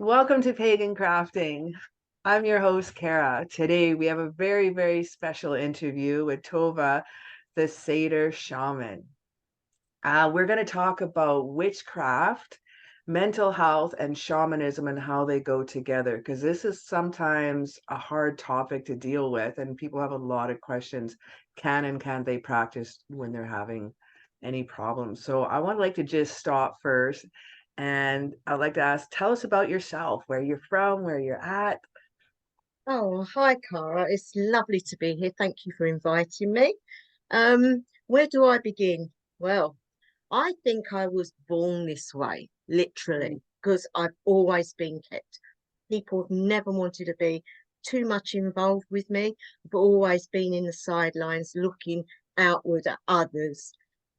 Welcome to Pagan Crafting. I'm your host, Kara. Today we have a very, very special interview with Tova, the Seidr shaman. We're going to talk about witchcraft, mental health, and shamanism and how they go together, because this is sometimes a hard topic to deal with, and people have a lot of questions. Can and can't they practice when they're having any problems? So I would like to just stop first, and I'd like to ask, tell us about yourself, where you're from, where you're at. Oh, hi, Cara. It's lovely to be here. Thank you for inviting me. Where do I begin? Well, I think I was born this way, Mm. literally, because I've always been kept. People have never wanted to be too much involved with me. I've always been in the sidelines, looking outward at others,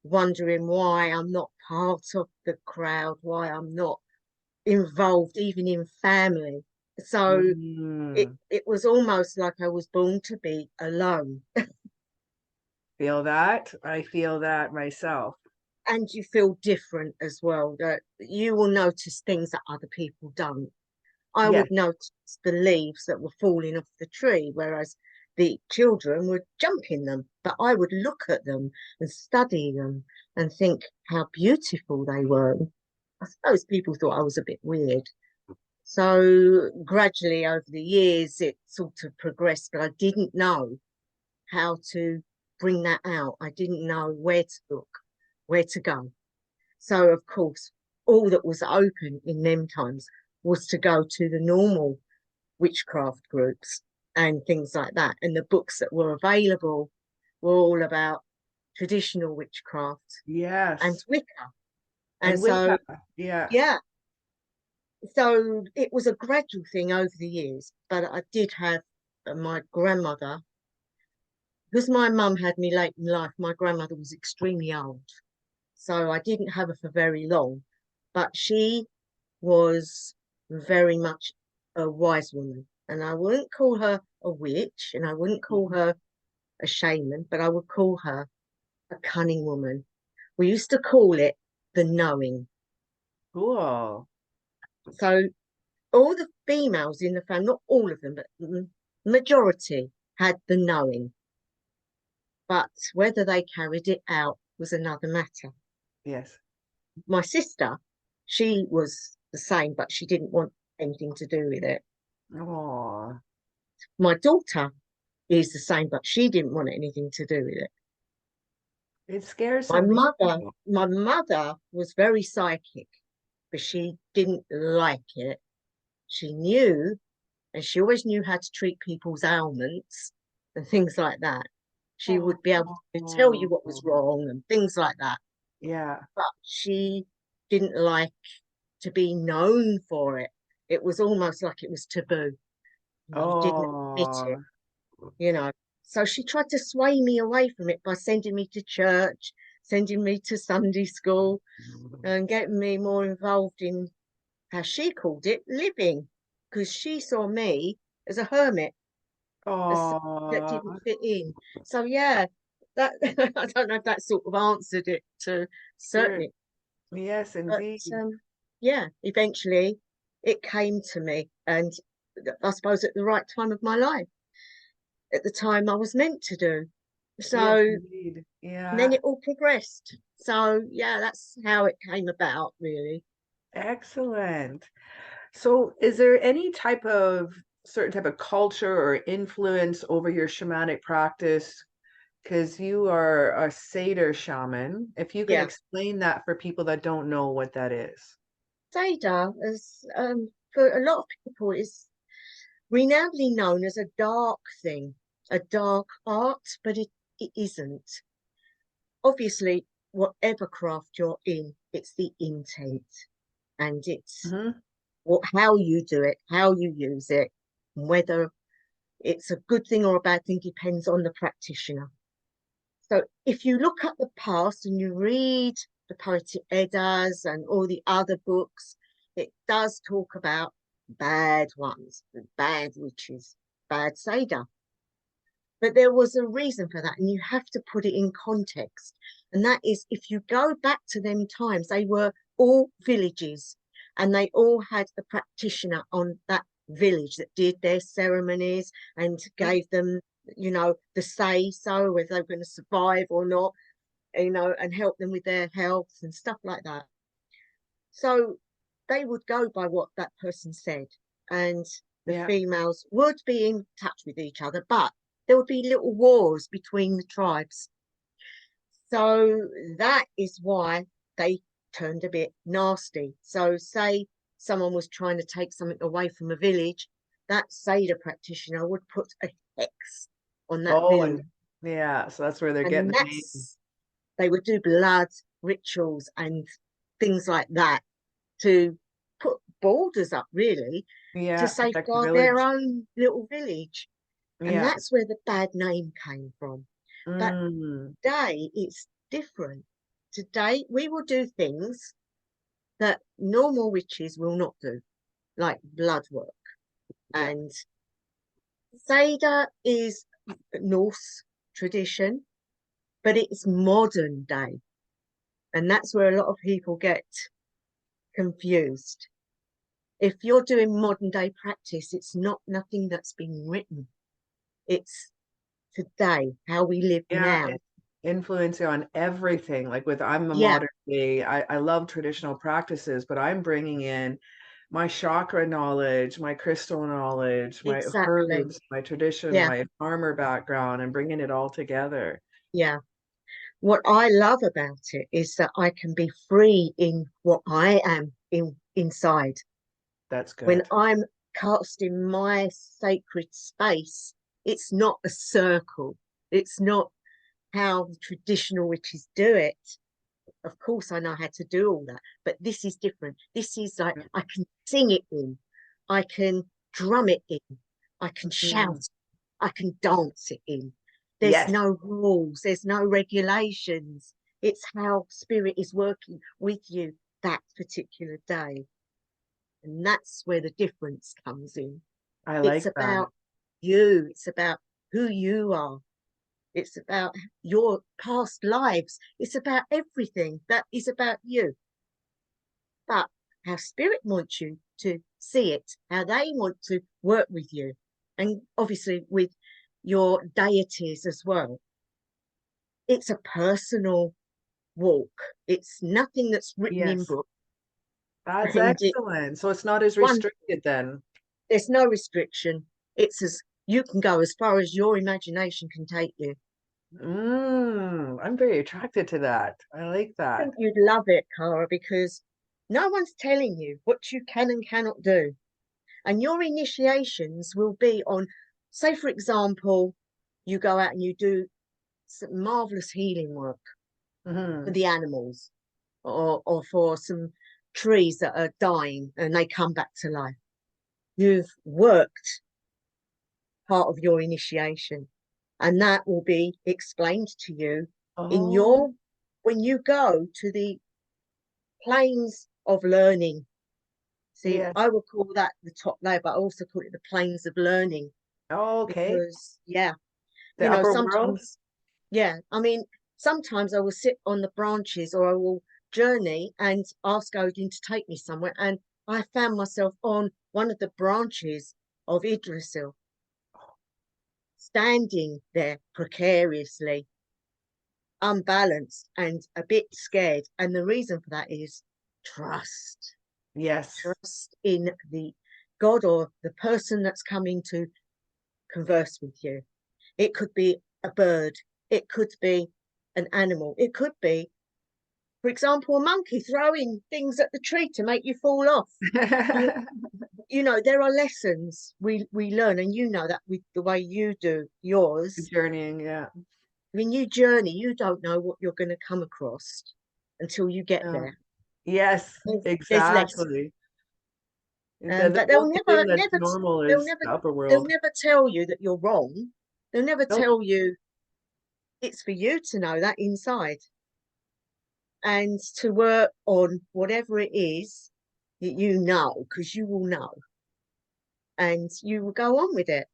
wondering why I'm not part of the crowd, why I'm not involved, even in family. So Mm. it was almost like I was born to be alone. Feel that? I feel that myself. And you feel different as well, that you will notice things that other people don't. I Yes. would notice the leaves that were falling off the tree, whereas the children would jump in them. But I would look at them and study them and think how beautiful they were. I suppose people thought I was a bit weird. So gradually over the years, it sort of progressed, but I didn't know how to bring that out. I didn't know where to look, where to go. So, of course, all that was open in them times was to go to the normal witchcraft groups and things like that. And the books that were available were all about traditional witchcraft and Yes. Wicca. And And with so, that, yeah. yeah, so it was a gradual thing over the years. But I did have my grandmother, because my mum had me late in life, my grandmother was extremely old. So I didn't have her for very long, but she was very much a wise woman. And I wouldn't call her a witch and I wouldn't call Mhm. her a shaman, but I would call her a cunning woman. We used to call it the knowing. Cool. So all the females in the family, not all of them, but majority had the knowing. But whether they carried it out was another matter. Yes. My sister, she was the same, but she didn't want anything to do with it. Oh, My daughter is the same, but she didn't want anything to do with it. it scares My some mother, people. my mother was very psychic, but she didn't like it. She knew, and she always knew how to treat people's ailments and things like that. She would be able to tell you what was Oh, wrong and things like that. yeah. But she didn't like to be known for it. It was almost like it was taboo. You didn't admit it, Oh, you know. So she tried to sway me away from it by sending me to church, sending me to Sunday school, and getting me more involved in, how she called it, living, because she saw me as a hermit, as someone that didn't oh, fit in. So yeah, that I don't know if that sort of answered it to sure. certainly, Yes, but indeed. yeah, eventually it came to me, and I suppose at the right time of my life, at the time I was meant to do. Yes, So indeed. then Yeah. it all progressed. So yeah, that's how it came about, really. Excellent. So, is there any type of certain type of culture or influence over your shamanic practice? Because you are a Seidr shaman. If you can Yeah. explain that for people that don't know what that is. Seidr is, for a lot of people, is renownedly known as a dark thing, a dark art, but it isn't. Obviously, whatever craft you're in, it's the intent and it's Hmm. how you do it, how you use it, and whether it's a good thing or a bad thing depends on the practitioner. So if you look at the past and you read the Poetic Eddas and all the other books, it does talk about bad ones, bad witches, bad Seidr. But there was a reason for that, and you have to put it in context. And that is, if you go back to them times, they were all villages. and they all had a practitioner on that village that did their ceremonies and gave them, the say so, whether they were going to survive or not, and help them with their health and stuff like that. So they would go by what that person said, and the Yeah. females would be in touch with each other, but there would be little wars between the tribes. So that is why they turned a bit nasty. So, say someone was trying to take something away from a village, that Seidr practitioner would put a hex on that Oh, village. and yeah, so that's where they're getting And the name. they would do blood rituals and things like that to put borders up, really, to Yeah, protect the safeguard their village. own little village. And Yeah. that's where the bad name came from. But Mm, today it's different. Today we will do things that normal witches will not do, like blood work. yeah. And Seidr is Norse tradition, but it's modern day. And that's where a lot of people get confused. If you're doing modern day practice, it's not nothing that's been written. It's today, how we live Yeah, now. it's influencing on everything. Like with I'm a Yeah, modern day, I love traditional practices, but I'm bringing in my chakra knowledge, my crystal knowledge, my exactly. herbs, my tradition, Yeah, my farmer background, and bringing it all together. yeah. What I love about it is that I can be free in what I am inside. That's When good. I'm casting my sacred space, it's not a circle. It's not how the traditional witches do it. Of course, I know how to do all that, but this is different. This is like Yeah. I can sing it in, I can drum it in, I can Mm. shout, I can dance it in. There's Yes, no rules, there's no regulations. It's how spirit is working with you that particular day. And that's where the difference comes in. I It's like that. about you, it's about who you are, it's about your past lives, it's about everything that is about you. But how spirit wants you to see it, how they want to work with you, and obviously with your deities as well. It's a personal walk. It's nothing that's written in Yes, book, that's and it excellent. So it's not as one restricted then. there's no restriction. It's as you can go as far as your imagination can take you. I'm very attracted to that. I like I that. think you'd love it, Cara, because no one's telling you what you can and cannot do. And your initiations will be on, say, for example, you go out and you do some marvelous healing work for Hmm. the animals, or for some trees that are dying and they come back to life. You've worked part of your initiation, and that will be explained to you in Oh, your when you go to the planes of learning. See, yes. I would call that the top layer, but I also call it the planes of learning Oh, okay. because, yeah, The upper world? sometimes, yeah, I mean, sometimes I will sit on the branches or I will journey and ask Odin to take me somewhere. And I found myself on one of the branches of Yggdrasil, standing there precariously, unbalanced and a bit scared. And the reason for that is trust. Yes. Trust in the God or the person that's coming to converse with you. It could be a bird, it could be an animal, it could be, for example, a monkey throwing things at the tree to make you fall off. You, there are lessons we learn, and you know that with the way you do yours. Journeying, yeah. When you journey, you don't know what you're going to come across until you get No. there. Yes, There's less, exactly. The but only thing that's normal they'll is never, the upper they'll world. never tell you that you're wrong. They'll never Nope. tell you. It's for you to know that inside and to work on whatever it is that you know, because you will know, and you will go on with it.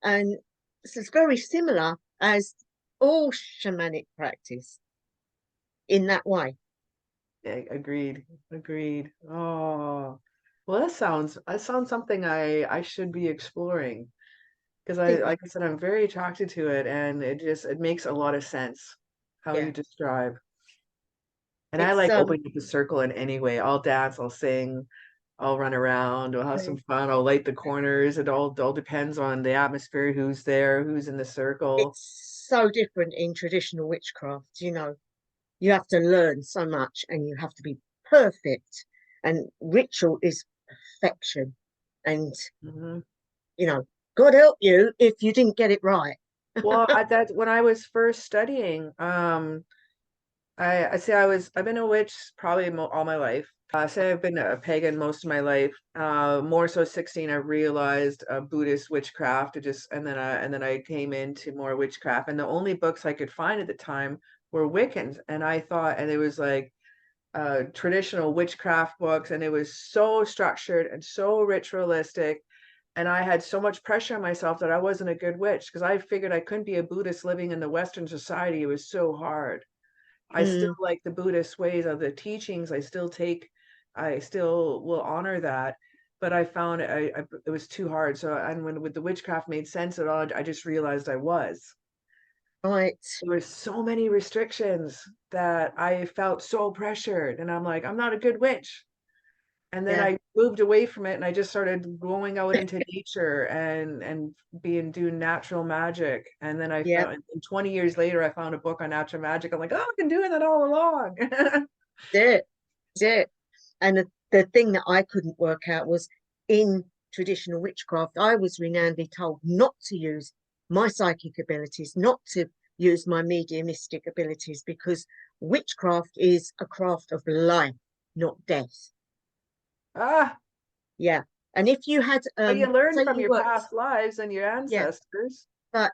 And this is very similar as all shamanic practice in that way. Agreed. Agreed. Oh, well, that sounds something I should be exploring because See, like I said, I'm very attracted to it, and it makes a lot of sense how you yeah, describe. And I it's like opening up the circle in any way. I'll dance, I'll sing, I'll run around, I'll have some fun, I'll light the corners. It all depends on the atmosphere, who's there, who's in the circle. it's so different in traditional witchcraft. You have to learn so much, and you have to be perfect. And ritual is perfection. And Mhm. you know, God help you if you didn't get it right. Well, that when I was first studying, I say I've been a witch probably all my life. Say I've been a pagan most of my life. More so 16, I realized Buddhist witchcraft. And then I came into more witchcraft. And the only books I could find at the time were Wiccans. And I thought, and it was like traditional witchcraft books, and it was so structured and so ritualistic. And I had so much pressure on myself that I wasn't a good witch because I figured I couldn't be a Buddhist living in the Western society. It was so hard. I still Mm, like the Buddhist ways of the teachings. I still will honor that. But I found it was too hard. So, and when with the witchcraft made sense at all, I just realized I was. right. There were so many restrictions that I felt so pressured. And I'm like, I'm not a good witch. And then Yeah. I moved away from it and I just started going out into nature and doing natural magic. And then I Yeah. found, and 20 years later, I found a book on natural magic. I'm like, oh, I've been doing that all along. That's it. And the thing that I couldn't work out was in traditional witchcraft, I was renownedly told not to use my psychic abilities, not to use my mediumistic abilities, because witchcraft is a craft of life, not death. Ah, Yeah. And if you had, but you learn say from you your worked, past lives and your yeah, ancestors. but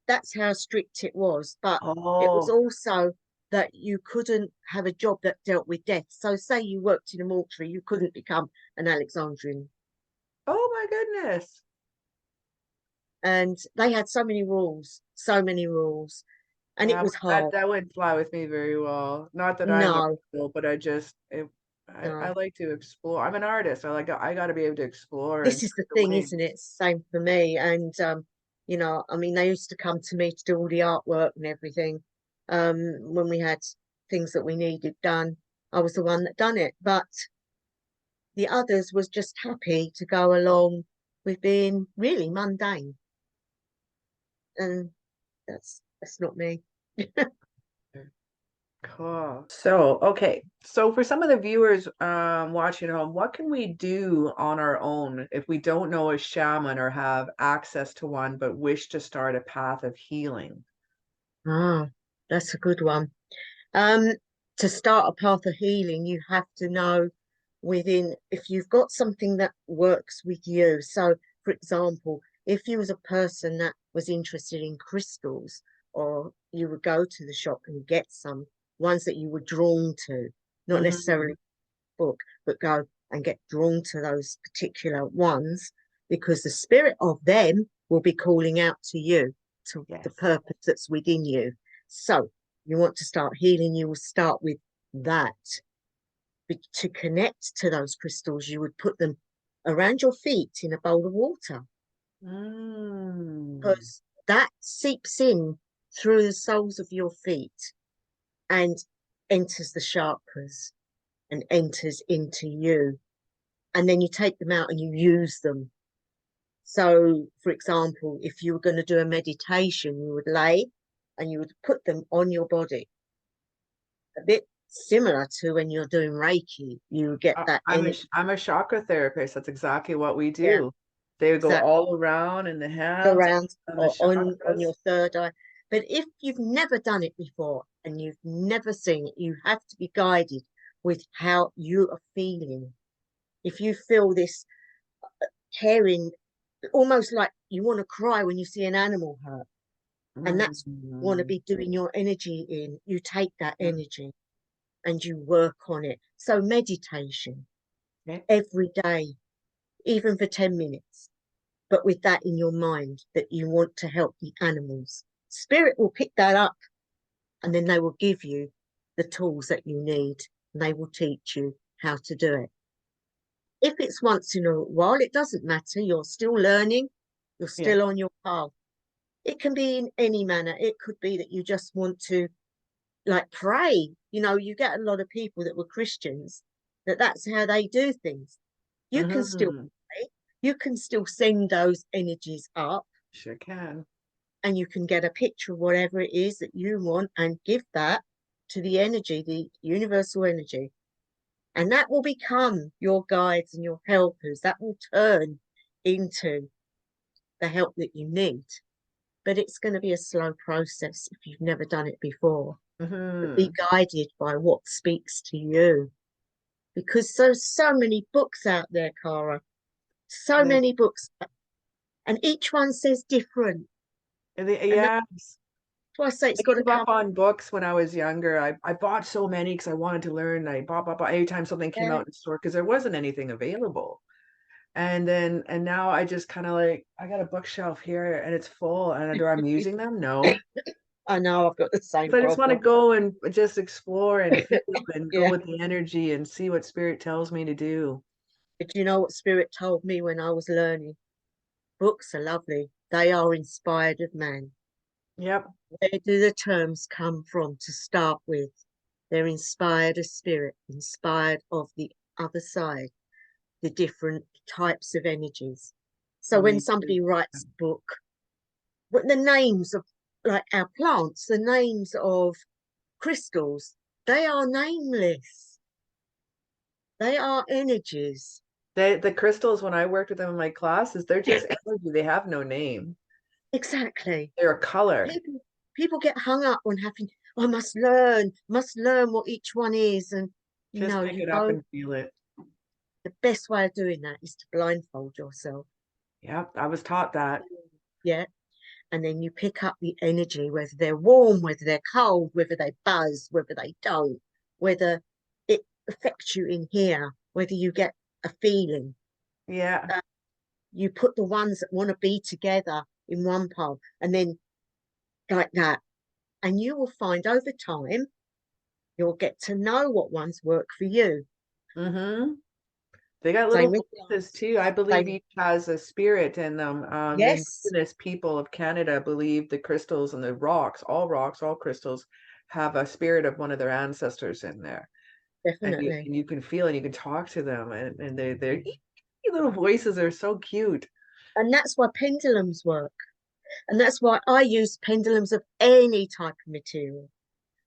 that's how strict it was. But it was Oh, also that you couldn't have a job that dealt with death. So, say you worked in a mortuary, you couldn't become an Alexandrian. oh my goodness. And they had so many rules, and it Yeah, was that hard. that wouldn't fly with me very well. Not that I'm a No, rebel, but I no. like to explore. I'm an artist. I got to be able to explore in This is the certain thing, ways. isn't it? Same for me. And I mean, they used to come to me to do all the artwork and everything. When we had things that we needed done, I was the one that done it. But the others was just happy to go along with being really mundane, and that's not me. Cool. So, okay. So for some of the viewers watching at home, what can we do on our own if we don't know a shaman or have access to one but wish to start a path of healing? Ah, that's a good one. Um, to start a path of healing, you have to know within if you've got something that works with you. So, for example, if you was a person that was interested in crystals, or you would go to the shop and get some ones that you were drawn to, not Hmm. necessarily book, but go and get drawn to those particular ones because the spirit of them will be calling out to you, to the Yes. purpose that's within you. So you want to start healing, you will start with that. But to connect to those crystals, you would put them around your feet in a bowl of water Mm. because that seeps in through the soles of your feet and enters the chakras and enters into you, and then you take them out and you use them. So, for example, if you were going to do a meditation, you would lay and you would put them on your body, a bit similar to when you're doing Reiki. You get that energy. I'm a chakra therapist. That's exactly what we Yeah, do. They go exactly. all around in the hands Around and the or on your chakras. third eye. But if you've never done it before and you've never seen it, you have to be guided with how you are feeling. If you feel this caring, almost like you want to cry when you see an animal hurt, and that's want to Mm. be doing your energy in, you take that energy and you work on it. So meditation Okay. every day, even for 10 minutes, but with that in your mind that you want to help the animals. Spirit will pick that up and then they will give you the tools that you need. and they will teach you how to do it. If it's once in a while, it doesn't matter. You're still learning, you're Yeah. still on your path. It can be in any manner. It could be that you just want to like pray. You know, you get a lot of people that were Christians that's how they do things. You can still Hmm. pray, you can still send those energies up, Sure can. and you can get a picture of whatever it is that you want and give that to the energy, the universal energy. And that will become your guides and your helpers. That will turn into the help that you need. But it's going to be a slow process if you've never done it before. But be Hmm. guided by what speaks to you. Because there's so many books out there, Cara. So Yeah. many books. And each one says different. And that's Yeah. why I say it's I got to gave up come. on books when I was younger. I bought so many because I wanted to learn. I bought every time something came Yeah. out in the store because there wasn't anything available. And now I just kind of like I got a bookshelf here and it's full. And do I'm using them? No. I know I've got the same But I just want to problem. go and just explore and feel and go Yeah. with the energy and see what spirit tells me to do. But you know what Spirit told me when I was learning? Books are lovely. They are inspired of man. Yep. Where do the terms come from to start with? They're inspired of spirit, inspired of the other side, the different types of energies. So when Me somebody too. writes a book, what the names of like our plants, the names of crystals, they are nameless. They are energies. The crystals, when I worked with them in my classes, they're just energy. They have no name. Exactly. They're a color. People get hung up on having, "Oh, I must learn what each one is." And Just pick you it up go, and feel it. the best way of doing that is to blindfold yourself. Yep. I was taught that. Yeah. And then you pick up the energy, whether they're warm, whether they're cold, whether they buzz, whether they don't, whether it affects you in here, whether you get a feeling. Yeah. Uh, you put the ones that want to be together in one pile, and then like that. And you will find over time, you'll get to know what ones work for you. Mm-hmm. They got Same little with voices plants. too. I believe Same. each has a spirit in them. The Yes, indigenous people of Canada believe the crystals and the rocks, all crystals, have a spirit of one of their ancestors in there. definitely. And you can feel and you can talk to them and their little voices are so cute. And that's why pendulums work. And that's why I use pendulums of any type of material,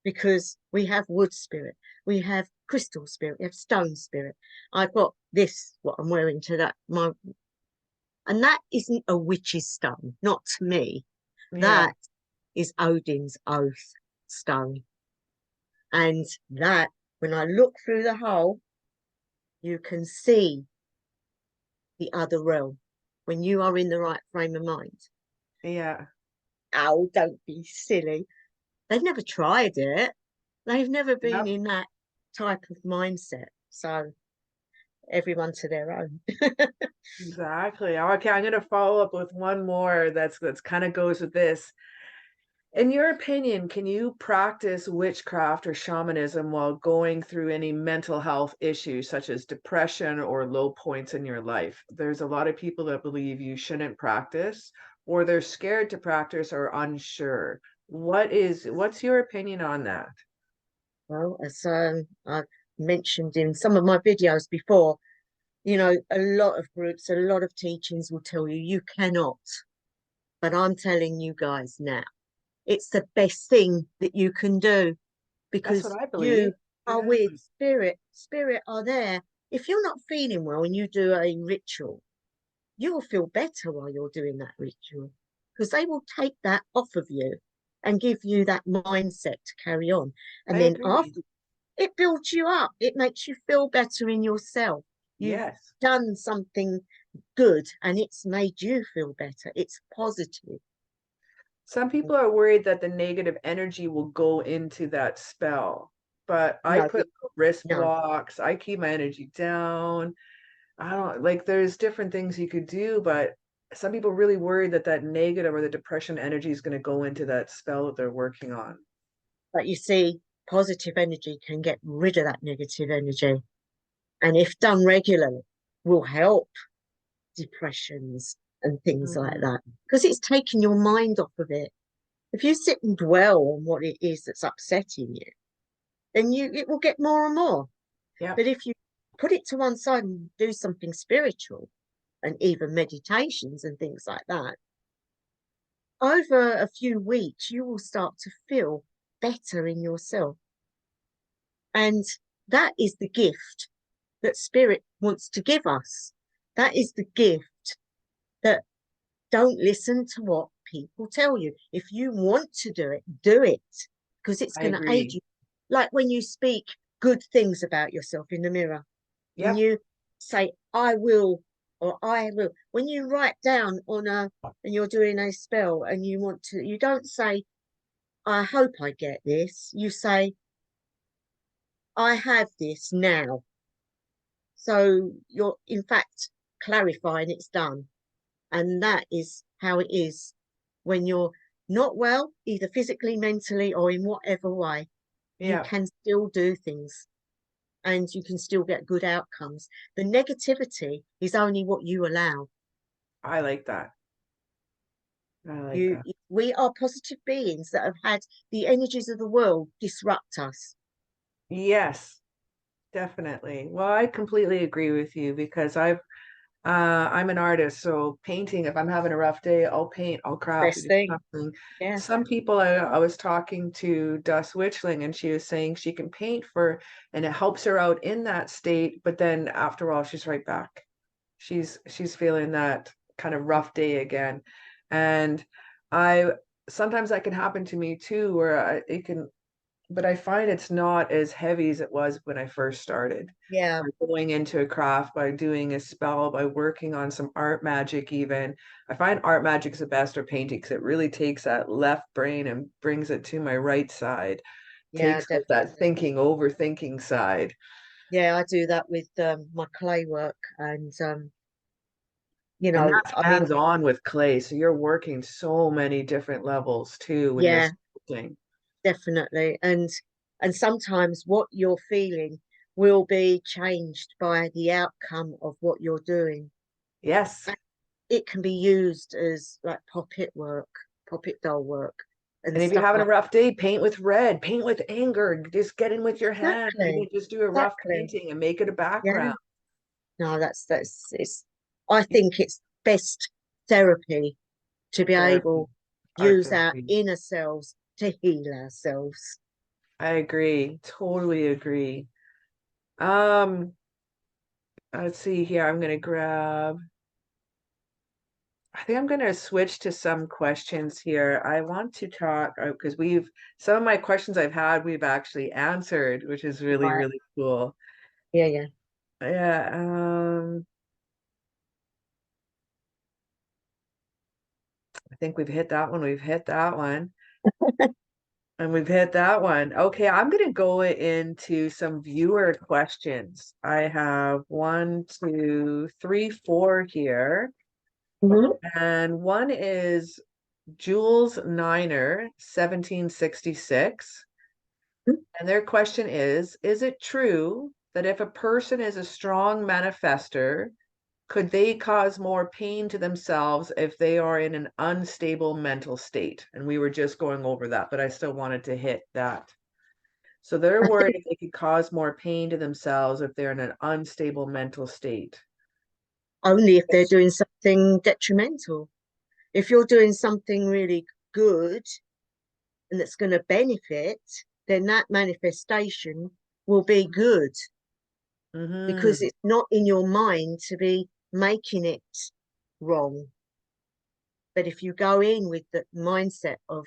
because we have wood spirit, we have crystal spirit, we have stone spirit. I've got this, what I'm wearing to that, and that isn't a witch's stone, not to me. Yeah. That is Odin's oath stone. And that, when I look through the hole, you can see the other realm when you are in the right frame of mind. Yeah. Oh, don't be silly. They've never tried it. They've never been Yep. in that type of mindset. So everyone to their own. Exactly. Okay, I'm gonna follow up with one more that's kind of goes with this. In your opinion, can you practice witchcraft or shamanism while going through any mental health issues such as depression or low points in your life? There's a lot of people that believe you shouldn't practice or they're scared to practice or unsure. What's your opinion on that? Well, as I've mentioned in some of my videos before, a lot of groups, a lot of teachings will tell you you cannot. But I'm telling you guys now, it's the best thing that you can do, That's what because I believe. you are Yeah. with spirit. Spirit are there. If you're not feeling well and you do a ritual, you will feel better while you're doing that ritual, because they will take that off of you and give you that mindset to carry on. I And then agree. after, it builds you up, it makes you feel better in yourself. You've Yes. done something good and it's made you feel better. It's positive. Some people are worried that the negative energy will go into that spell, but I No, put wrist no. blocks, I keep my energy down. I don't like there's different things you could do, but some people really worried that that negative or the depression energy is going to go into that spell that they're working on. But you see, positive energy can get rid of that negative energy. And if done regularly, will help depressions and things like Mm. that. Because it's taking your mind off of it. If you sit and dwell on what it is that's upsetting you, then it will get more and more. Yep, But if you put it to one side and do something spiritual and even meditations and things like that, over a few weeks, you will start to feel better in yourself. And that is the gift that spirit wants to give us. That is the gift that don't listen to what people tell you. If you want to do it because it's I going to aid agree. you. Like when you speak good things about yourself in the mirror, and Yep, you say, I will, or I will. When you write down and you're doing a spell and you don't say, I hope I get this. You say, I have this now. So you're, in fact, clarifying it's done. And that is how it is when you're not well, either physically, mentally, or in whatever way. You yep. can still do things and you can still get good outcomes. The negativity is only what you allow. I like that. I like that. We are positive beings that have had the energies of the world disrupt us. Yes, definitely. Well, I completely agree with you because I'm an artist, so painting, if I'm having a rough day, I'll paint, I'll craft, Best do thing. something. Yeah. Some people, I was talking to Dus Witchling, and she was saying she can paint and it helps her out in that state, but then after all, she's right back. She's feeling that kind of rough day again. And I sometimes that can happen to me too, where it can, but I find it's not as heavy as it was when I first started. Yeah. By going into a craft, by doing a spell, by working on some art magic, even. I find art magic's the best or painting because it really takes that left brain and brings it to my right side, Yeah, takes out that definitely. thinking, overthinking side. Yeah, I do that with my clay work and And that's I mean, hands-on with clay. So you're working so many different levels too when you're yeah, sculpting. definitely. And sometimes what you're feeling will be changed by the outcome of what you're doing. Yes. And it can be used as like puppet doll work And and if you're stuff having a like rough day, paint with red, paint with anger, just get in with your hand. Maybe exactly, just do a rough exactly. painting and make it a Yeah. background. No, that's it's I think it's best therapy to be Therapy, able to art use our therapy. inner selves to heal ourselves. I agree. Totally agree. Um, let's see here. I'm gonna grab. I think I'm gonna switch to some questions here. I want to talk because some of my questions I've had we've actually answered, which is really, Right. really cool. Yeah, yeah. Yeah, I think we've hit that one. We've hit that one. And we've hit that one. Okay, I'm gonna go into some viewer questions. I have one, two, three, four here. Mhm. And one is Jules Niner, 1766. And their question is it true that if a person is a strong manifester, could they cause more pain to themselves if they are in an unstable mental state? And we were just going over that, but I still wanted to hit that. So they're I worried think if they could cause more pain to themselves if they're in an unstable mental state. only if they're Yes. doing something detrimental. If you're doing something really good and that's going to benefit, then that manifestation will be good because Mm-hmm. it's not in your mind to be making it wrong. But if you go in with the mindset of,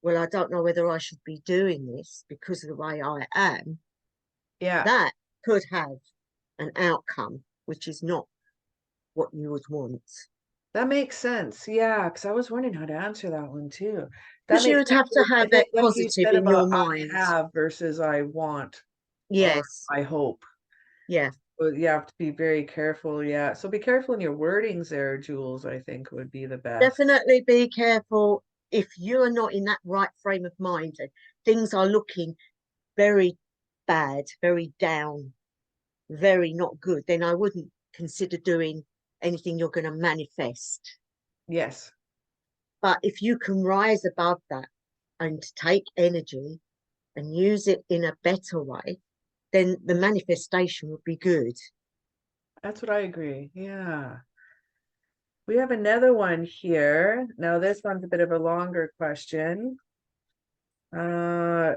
well, I don't know whether I should be doing this because of the way I am, Yeah, that could have an outcome which is not what you would want. that makes sense. Yeah, because I was wondering how to answer that one too. That Because you makes would sense. have to have that Like you positive said in about your I mind. have versus I want or Yes. I hope. Yeah. But you have to be very careful. Yeah. So be careful in your wordings there, Jules, I think would be the best. Definitely be careful if you're not in that right frame of mind and things are looking very bad, very down, very not good, then I wouldn't consider doing anything you're going to manifest. Yes. But if you can rise above that and take energy and use it in a better way, then the manifestation would be good. That's what I agree. Yeah. We have another one here. Now, this one's a bit of a longer question. Uh,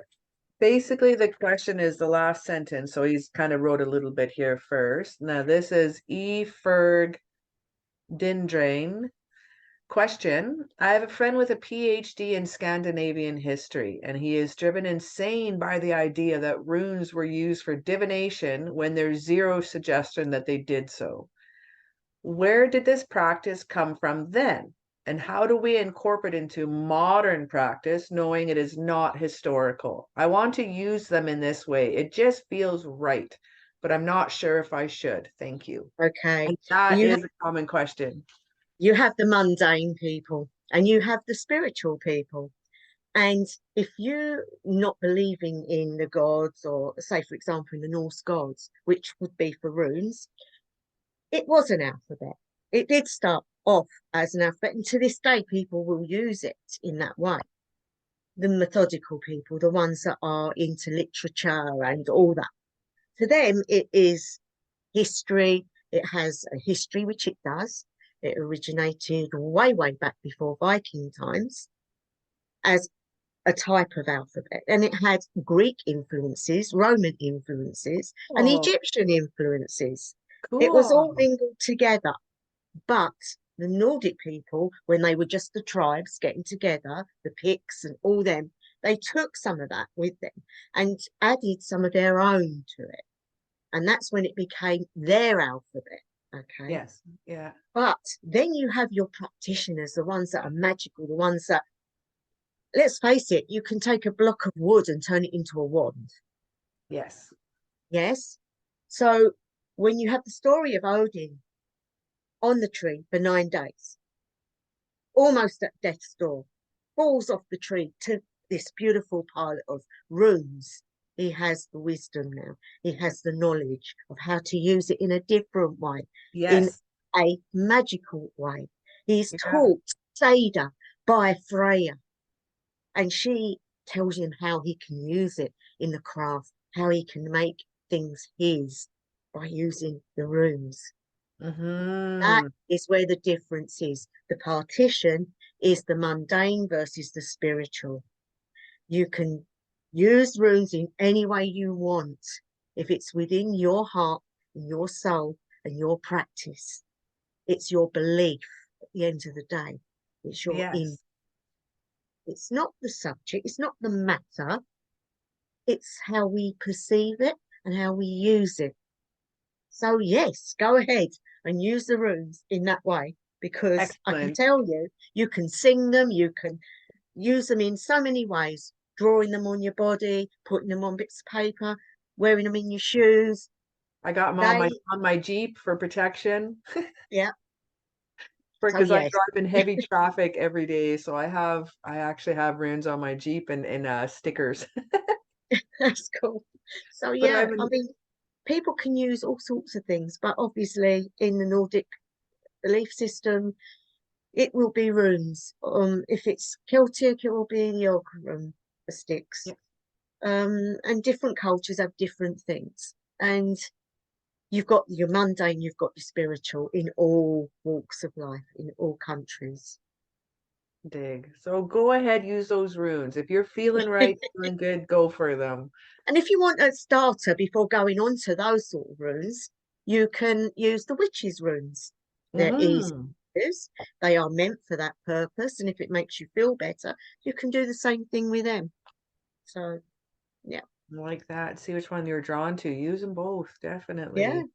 Basically, the question is the last sentence. So he's kind of wrote a little bit here first. Now, this is E. Ferg Dindrain. Question. I have a friend with a PhD in Scandinavian history, and he is driven insane by the idea that runes were used for divination when there's zero suggestion that they did so. Where did this practice come from then? And how do we incorporate it into modern practice, knowing it is not historical? I want to use them in this way. It just feels right, but I'm not sure if I should. Thank you. Okay. And that You is a common question. you have the mundane people and you have the spiritual people. And if you're not believing in the gods, or say, for example, in the Norse gods, which would be for runes, it was an alphabet. It did start off as an alphabet, and to this day, people will use it in that way. The methodical people, the ones that are into literature and all that, to them, it is history. It has a history, which it does. It originated way, way back before Viking times as a type of alphabet. And it had Greek influences, Roman influences, and Oh, Egyptian influences. It was all cool. mingled together. But the Nordic people, when they were just the tribes getting together, the Picts and all them, they took some of that with them and added some of their own to it. And that's when it became their alphabet. Okay. Yes. Yeah. But then you have your practitioners, the ones that are magical, the ones that, let's face it, you can take a block of wood and turn it into a wand. Yes. Yes. So when you have the story of Odin on the tree for 9 days, almost at death's door, falls off the tree to this beautiful pile of runes. He has the wisdom now. He has the knowledge of how to use it in a different way, in Yes. a magical way. He's Yeah. taught Seidr by Freya, and she tells him how he can use it in the craft, how he can make things his by using the runes. That Mm-hmm. is where the difference is. The partition is the mundane versus the spiritual. You can use runes in any way you want if it's within your heart and your soul and your practice. It's your belief at the end of the day. It's your in. Yes. It's not the subject, it's not the matter, it's how we perceive it and how we use it. So, yes, go ahead and use the runes in that way, because I can Excellent. tell you, you can sing them, you can use them in so many ways, drawing them on your body, putting them on bits of paper, wearing them in your shoes. I got them They, on my Jeep for protection. yeah. So, Because I yes, drive in heavy traffic every day. So I actually have runes on my Jeep and stickers. that's cool. So, But yeah, I'm I in, mean, people can use all sorts of things, but obviously, in the Nordic belief system, it will be runes. If it's Celtic, it will be the Ogrum sticks. yeah, And different cultures have different things. And you've got your mundane, you've got your spiritual in all walks of life, in all countries. dig. So go ahead, use those runes. If you're feeling right, feeling good, go for them. And if you want a starter before going on to those sort of runes, you can use the witches' runes. They're easy Mm-hmm. to use. They are meant for that purpose. And if it makes you feel better, you can do the same thing with them. So, yeah. Like that. See which one you're drawn to. Use them both, Yeah. definitely.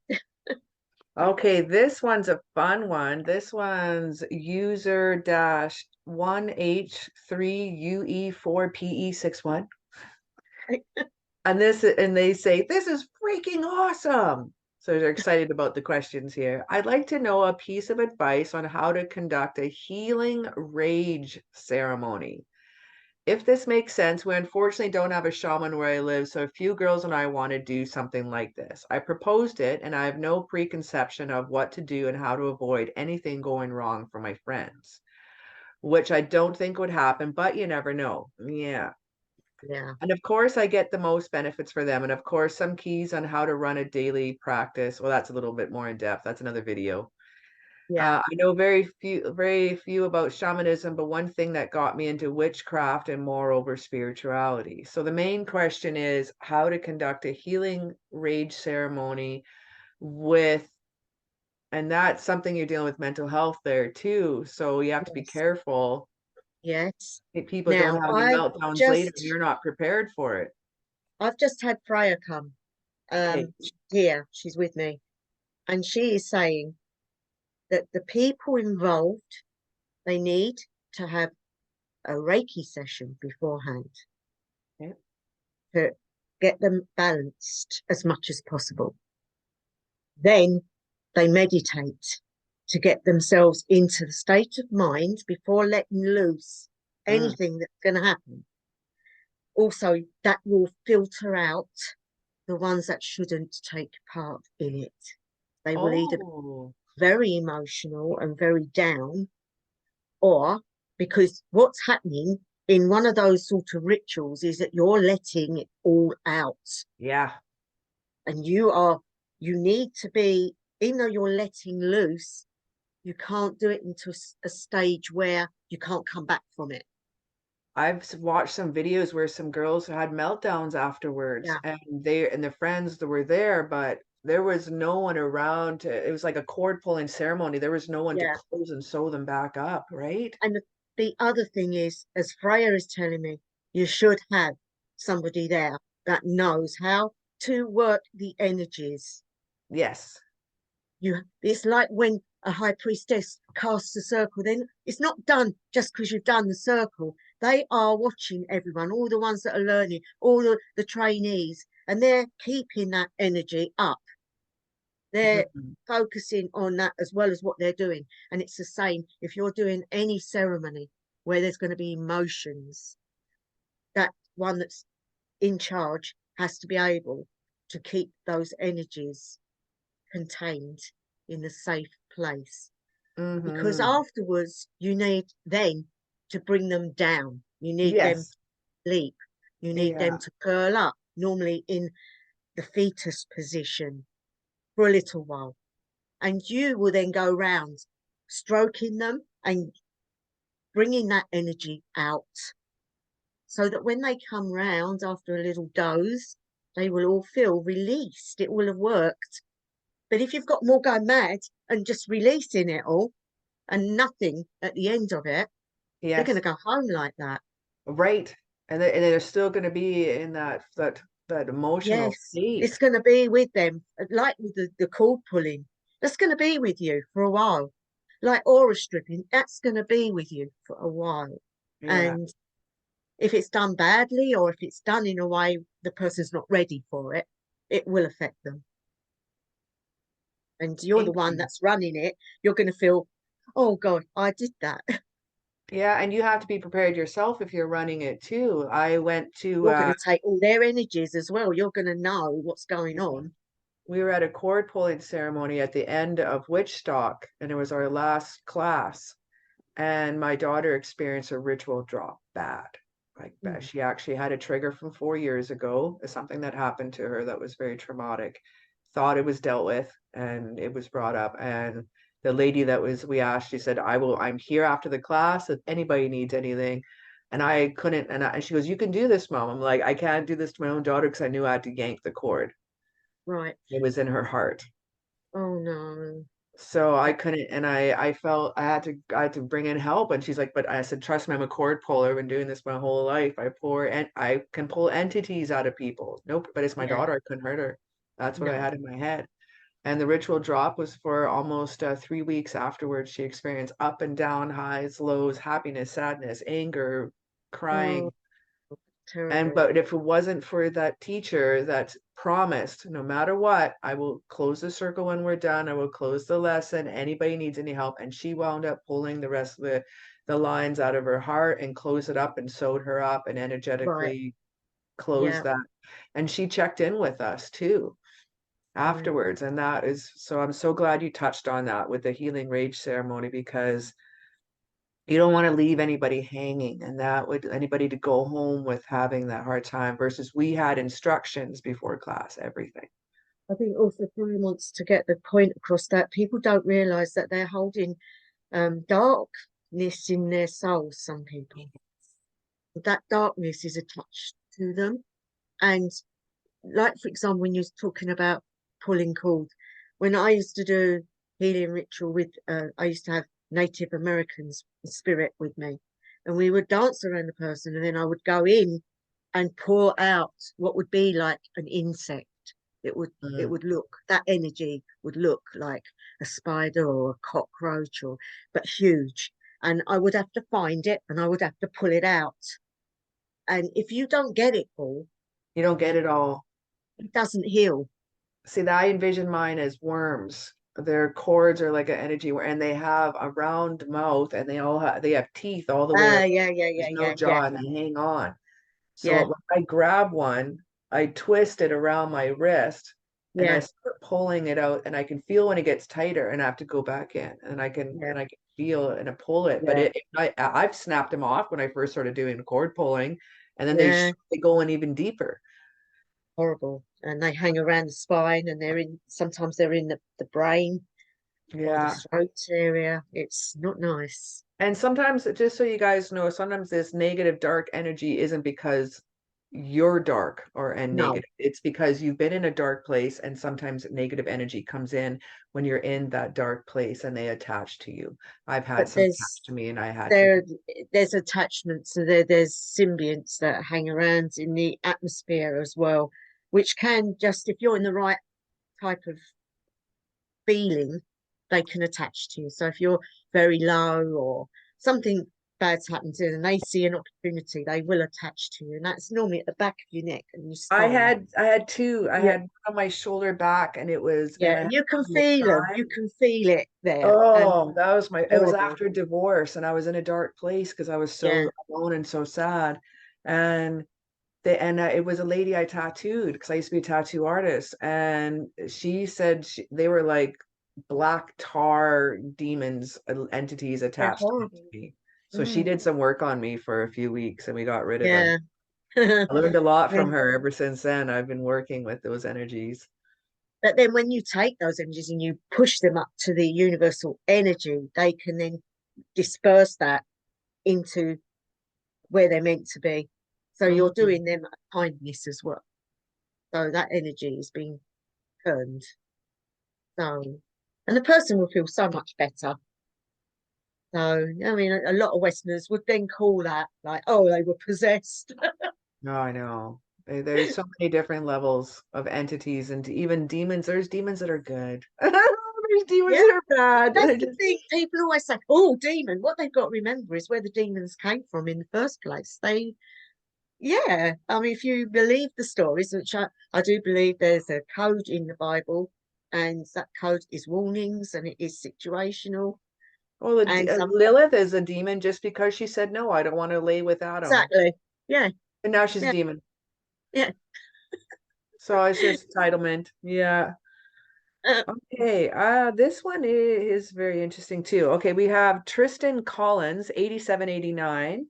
Okay, this one's a fun one. This one's user dash 1H3UE4PE61. And they say, this is freaking awesome. So they're excited about the questions here. I'd like to know a piece of advice on how to conduct a healing rage ceremony. if this makes sense, we unfortunately don't have a shaman where I live, so a few girls and I want to do something like this. I proposed it, and I have no preconception of what to do and how to avoid anything going wrong for my friends, which I don't think would happen, but you never know. Yeah. Yeah, And of course, I get the most benefits for them. And of course, some keys on how to run a daily practice. Well, that's a little bit more in depth. That's another video. yeah, I know very few about shamanism, but one thing that got me into witchcraft and moreover spirituality. So the main question is how to conduct a healing rage ceremony with, and that's something you're dealing with mental health there too. So you have to be yes, careful yes. that people don't Now, have any meltdowns later and you're not prepared for it. I've just had Freya come. Okay. Here, she's with me, and she is saying that the people involved, they need to have a Reiki session beforehand Okay. to get them balanced as much as possible. Then they meditate to get themselves into the state of mind before letting loose Mm. anything that's going to happen. Also, that will filter out the ones that shouldn't take part in it. They will either be Oh, very emotional and very down, or because what's happening in one of those sort of rituals is that you're letting it all out. yeah. And you need to be, even though you're letting loose, you can't do it into a stage where you can't come back from it. Watched some videos where some girls had meltdowns afterwards, Yeah, and they and their friends that were there, but there was no one around to, it was like a cord pulling ceremony. There was no one to yeah. close and sew them back up, right? And the other thing is, as Freya is telling me, you should have somebody there that knows how to work the energies. Yes. It's like when a high priestess casts a circle, then it's not done just because you've done the circle. They are watching everyone, all the ones that are learning, all the trainees, and they're keeping that energy up. They're Mhm. focusing on that as well as what they're doing. And it's the same if you're doing any ceremony where there's going to be emotions, that one that's in charge has to be able to keep those energies contained in a safe place. Because Mhm. afterwards, you need then to bring them down. You need them Yes. to sleep. You need Yeah. them to curl up, normally in the fetus position for a little while. And you will then go round stroking them and bringing that energy out so that when they come round after a little doze, they will all feel released. It will have worked. But if you've got them all going mad and just releasing it all and nothing at the end of it, they're going to Yes. go home like that. Right. And they're still going to be in that emotional Yes, state. it's going to be with them, like with the cord pulling. That's going to be with you for a while. Like aura stripping, that's going to be with you for a while. Yeah. And if it's done badly or if it's done in a way the person's not ready for it, it will affect them. And you're the Thank one you. that's running it. You're going to feel, oh God, I did that. Yeah, and you have to be prepared yourself if you're running it too. I went to You're going to take all their energies as well. You're going to know what's going on. we were at a cord pulling ceremony at the end of Witchstock, and it was our last class. And my daughter experienced a ritual drop bad, like bad. Mm, She actually had a trigger from 4 years ago, something that happened to her that was very traumatic. Thought it was dealt with, and it was brought up. And the lady that was, we asked, she said, I'm here after the class if anybody needs anything. And I couldn't, and she goes, you can do this, mom. I'm like, I can't do this to my own daughter because I knew I had to yank the cord. right. It was in her heart. Oh no. So I That, couldn't, and I felt I had to bring in help. And she's like, but I said, trust me, I'm a cord puller. I've been doing this my whole life. And I can pull entities out of people. Nope, but it's my yeah, daughter. I couldn't hurt her. That's what I no. had in my head. And the ritual drop was for almost 3 weeks afterwards. She experienced up and down, highs, lows, happiness, sadness, anger, Oh, crying. And terrible. but if it wasn't for that teacher that promised, no matter what, I will close the circle when we're done. I will close the lesson. Anybody needs any help. And she wound up pulling the rest of the lines out of her heart and closed it up and sewed her up and Right. energetically closed Yeah. that. And she checked in with us too Mm. afterwards. And that is so I'm so glad you touched on that with the healing rage ceremony, because you don't want to leave anybody hanging, and that would anybody to go home with having that hard time versus we had instructions before class, everything. I think also Brian wants to get the point across that people don't realize that they're holding darkness in their souls, some people. That darkness is attached to them. And like, for example, when you're talking about pulling cord, when I used to do healing ritual with, I used to have Native Americans spirit with me, and we would dance around the person, and then I would go in and pour out what would be like an insect. It Mm. would look, that energy would look like a spider or a cockroach, or but huge. And I would have to find it, and I would have to pull it out. And if you don't get it all, You don't get it all. it doesn't heal. See, I envision mine as worms. Their cords are like an energy and they have a round mouth and they have teeth all the way Ah, up. yeah, yeah, There's yeah, no yeah, yeah, jaw and they hang on. So yeah, when I grab one, I twist it around my wrist and I yeah, start pulling it out, and I can feel when it gets tighter and I have to go back in, and yeah, I can feel it and I pull it. But yeah, I've snapped them off when I first started doing the cord pulling, and then yeah. they go in even deeper. Horrible. And they hang around the spine, and sometimes they're in the brain or the Yeah. throat area. It's not nice. And sometimes, just so you guys know, sometimes this negative dark energy isn't because you're dark and No, negative. It's because you've been in a dark place, and sometimes negative energy comes in when you're in that dark place and they attach to you. I've had but some attached to me and I had to. there there's attachments, so there's symbionts that hang around in the atmosphere as well, which can just, if you're in the right type of feeling, they can attach to you. So if you're very low or something bad's happened to them and they see an opportunity, they will attach to you. And that's normally at the back of your neck and your spine. I had two. I Yeah, had one on my shoulder back, and and yeah. I had And you can one on the feel them. You side. can feel it there. And Oh, that was it was horrible. after divorce, and I was in a dark place because I was Yeah. so alone and so sad. And it was a lady I tattooed because I used to be a tattoo artist, and she said they were like black tar demons, entities They're attached to horrible. me. So she Mm, did some work on me for a few weeks, and we got rid of them. yeah. I learned a lot Yeah. from her ever since then. I've been working with those energies. But then when you take those energies and you push them up to the universal energy, they can then disperse that into where they're meant to be. So you're Mhm. doing them a kindness as well. So that energy is being turned. So, and the person will feel so much better. So, I mean, a lot of Westerners would then call that like, oh, they were possessed. No, I know. There's so many different levels of entities and even demons. There's demons that are good. There's demons Yeah, that are bad. that's the thing. People always say, oh, demon. What they've got to remember is where the demons came from in the first place. Yeah, I mean, if you believe the stories, which I do believe there's a code in the Bible, and that code is warnings and it is situational. Well, And some Lilith is a demon just because she said, no, I don't want to lay with Adam. exactly, yeah, And now she's a yeah, demon. yeah. So it's just entitlement. Yeah. Uh, Okay. This one is very interesting too. Okay, we have Tristan Collins, 8789.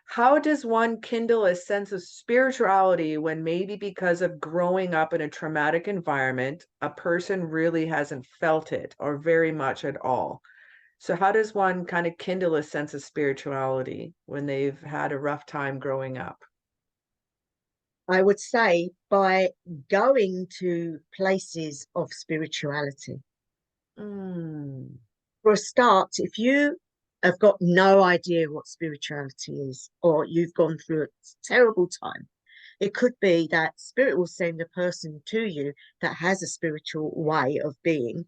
How does one kindle a sense of spirituality when maybe because of growing up in a traumatic environment, a person really hasn't felt it or very much at all? So how does one kind of kindle a sense of spirituality when they've had a rough time growing up? I would say by going to places of spirituality. Mm, For a start, if you have got no idea what spirituality is, or you've gone through a terrible time, it could be that spirit will send a person to you that has a spiritual way of being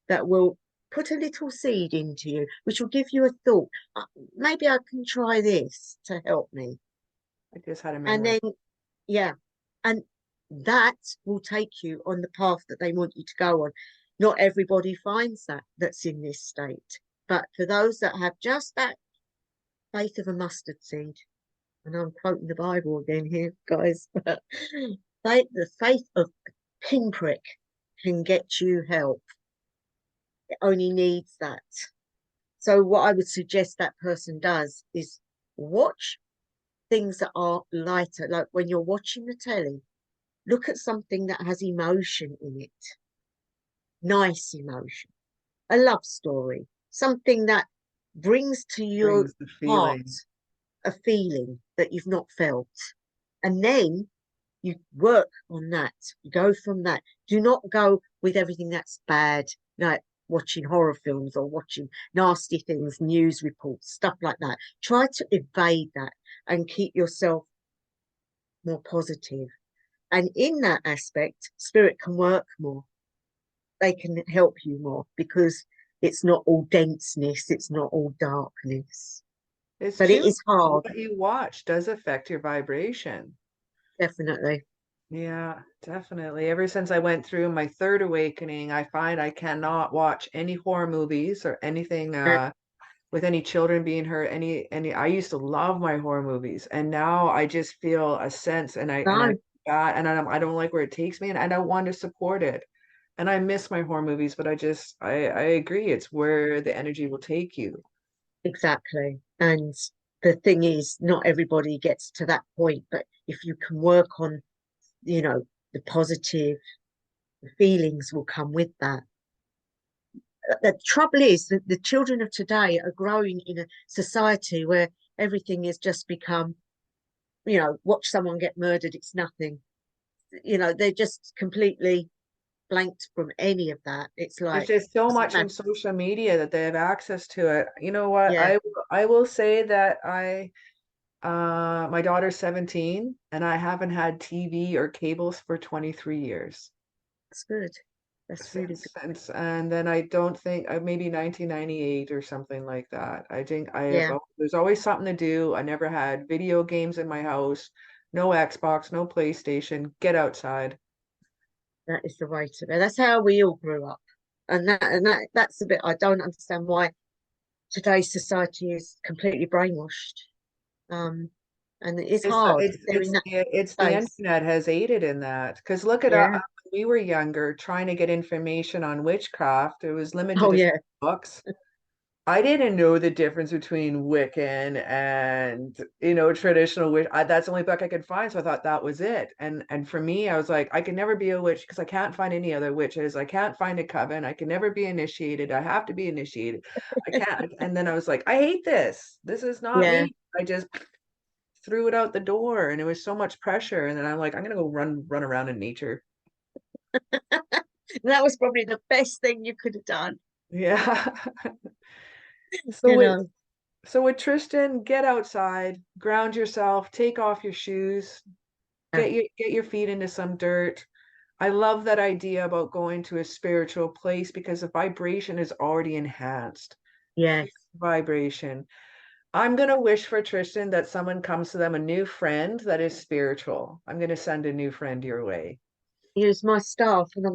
that will put a little seed into you, which will give you a thought. Maybe I can try this to help me. I just had a And memory. then, yeah, and that will take you on the path that they want you to go on. Not everybody finds that that's in this state. But for those that have just that faith of a mustard seed, and I'm quoting the Bible again here, guys, but the faith of a pinprick can get you help. It only needs that. So what I would suggest that person does is watch things that are lighter, like when you're watching the telly, look at something that has emotion in it, nice emotion, a love story, something that brings to your Brings the heart feeling. a feeling that you've not felt. And then you work on that. You go from that. Do not go with everything that's bad, like watching horror films or watching nasty things, news reports, stuff like that. Try to evade that and keep yourself more positive. And in that aspect, spirit can work more. They can help you more because it's not all denseness, it's not all darkness. It's But it true. is hard, What you watch does affect your vibration. definitely. Yeah, definitely. Ever since I went through my third awakening, I find I cannot watch any horror movies or anything Yeah, with any children being hurt. Any I used to love my horror movies, and now I just feel a sense, and I no, I don't like where it takes me, and I don't want to support it. And I miss my horror movies, but I agree, it's where the energy will take you. exactly. And the thing is, not everybody gets to that point, but if you can work on, you know, the positive, the feelings will come with that. The trouble is that the children of today are growing in a society where everything has just become, watch someone get murdered, it's nothing. They're just completely blanked from any of that. It's There's like, just so doesn't much on matter. social media that they have access to it. You know what? Yeah, I will say that my daughter's 17 and I haven't had TV or cables for 23 years. that's good. That's really good. Since and then I don't think maybe 1998 or something like that. I think Yeah, there's always something to do. I never had video games in my house, no Xbox, no PlayStation. Get outside. that is the way to go. That's how we all grew up. And that's the bit I don't understand why today's society is completely brainwashed. Um, and it's hard. They're in that It's the space. internet has aided in that. Because look at Yeah. when we were younger, trying to get information on witchcraft, it was limited Oh to yeah. books. I didn't know the difference between Wiccan and traditional witch. That's the only book I could find, so I thought that was it. And for me, I was like, I can never be a witch because I can't find any other witches. I can't find a coven. I can never be initiated. I have to be initiated. I can't. And then I was like, I hate this. This is not Yeah. me. I just threw it out the door, and it was so much pressure. And then I'm like, I'm gonna go run around in nature. That was probably the best thing you could have done, Yeah. So you with know. so with Tristan, get outside, ground yourself, take off your shoes, Yeah. get your feet into some dirt. I love that idea about going to a spiritual place because the vibration is already enhanced. Feel Yes. vibration. I'm gonna wish for Tristan that someone comes to them, a new friend that is spiritual. I'm gonna send a new friend your way. Use my staff and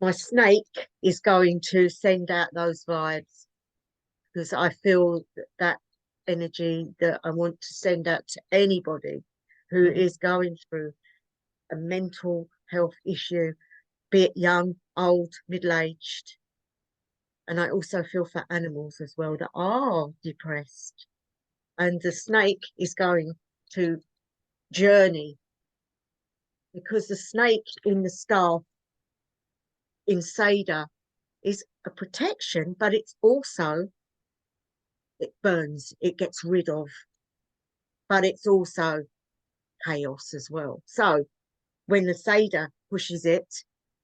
my snake is going to send out those vibes because I feel that energy that I want to send out to anybody who Mhm. is going through a mental health issue, be it young, old, middle-aged. And I also feel for animals as well that are depressed. And the snake is going to journey because the snake in the staff in Seidr is a protection, but it's also, it burns, it gets rid of, but it's also chaos as well. So when the Seidr pushes it,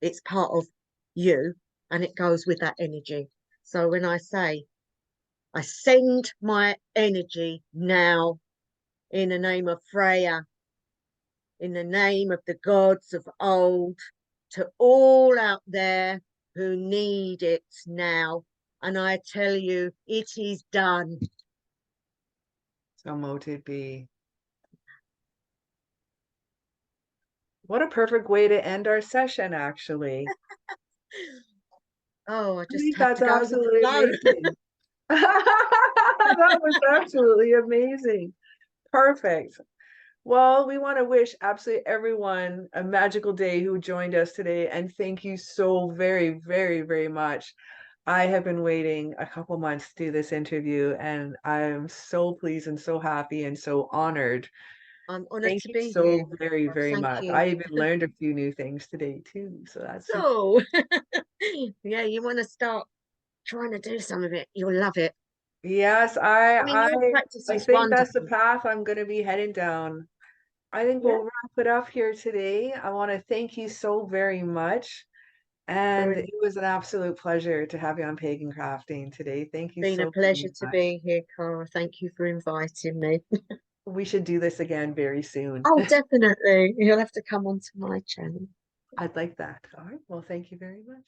it's part of you and it goes with that energy. So when I say, I send my energy now in the name of Freya, in the name of the gods of old, to all out there who need it now. And I tell you, it is done. A moted bee. What a perfect way to end our session, actually. Oh, I I just think had that's to go with the absolutely flow. amazing. That was absolutely amazing. Perfect. Well, we want to wish absolutely everyone a magical day who joined us today. And thank you so very, very, very much. I have been waiting a couple months to do this interview, and I'm so pleased and so happy and so honored. I'm honoured Thank to you be here. so very, very Thank much. you. I even learned a few new things today too. So that's super. Oh, yeah, you want to start trying to do some of it. You'll love it. Yes, I mean, your practice I is think that's the wonderful. path I'm going to be heading down. I think Yeah, we'll wrap it up here today. I want to thank you so very much. And very it was an absolute pleasure to have you on Pagan Crafting today. Thank you been a so pleasure very to much. be here, Cara. Thank you for inviting me. We should do this again very soon. Oh, definitely. You'll have to come onto my channel. I'd like that. All right. Well, thank you very much.